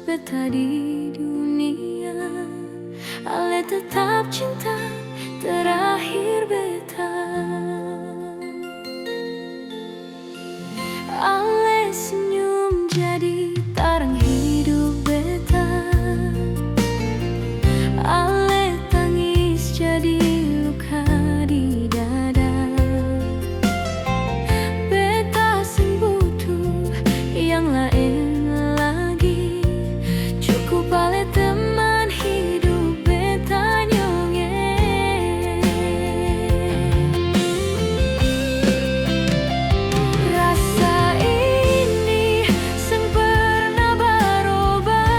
beta di dunia, ale tetap cinta terakhir beta. Ale senyum jadi tarang hidup beta, ale tangis jadi luka di dada. Beta sing butuh yang lain lagi, cukup ale teman hidup beta nyongeng. Rasa ini seng pernah berubah,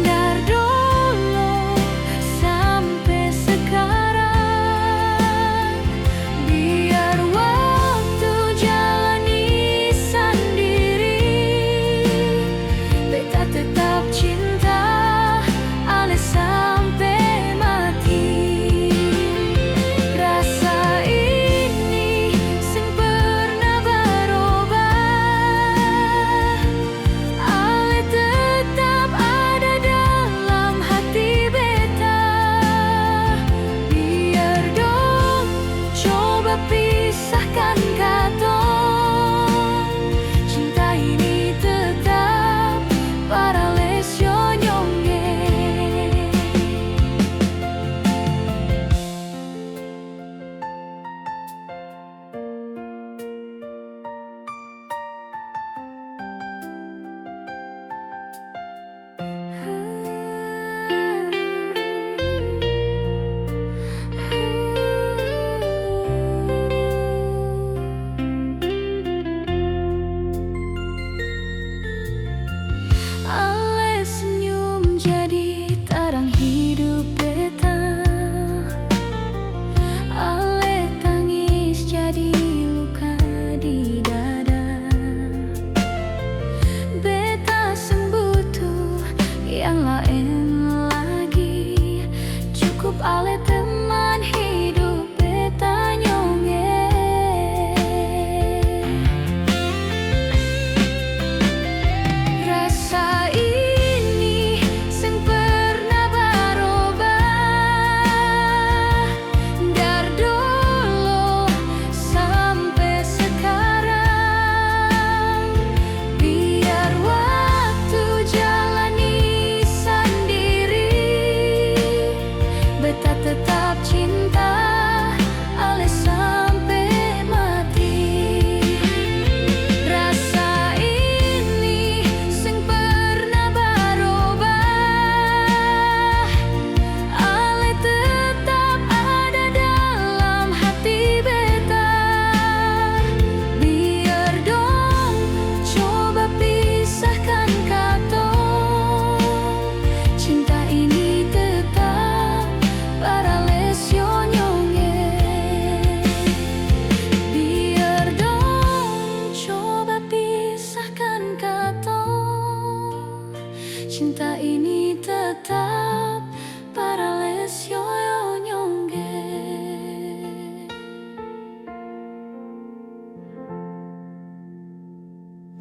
dari dulu sampai sekarang. Biar waktu jalani sendiri, beta tetap cinta ale sampai mati. Rasa ini seng pernah berubah, ale tetap ada dalam hati beta. Biar dong coba pisahkan katong,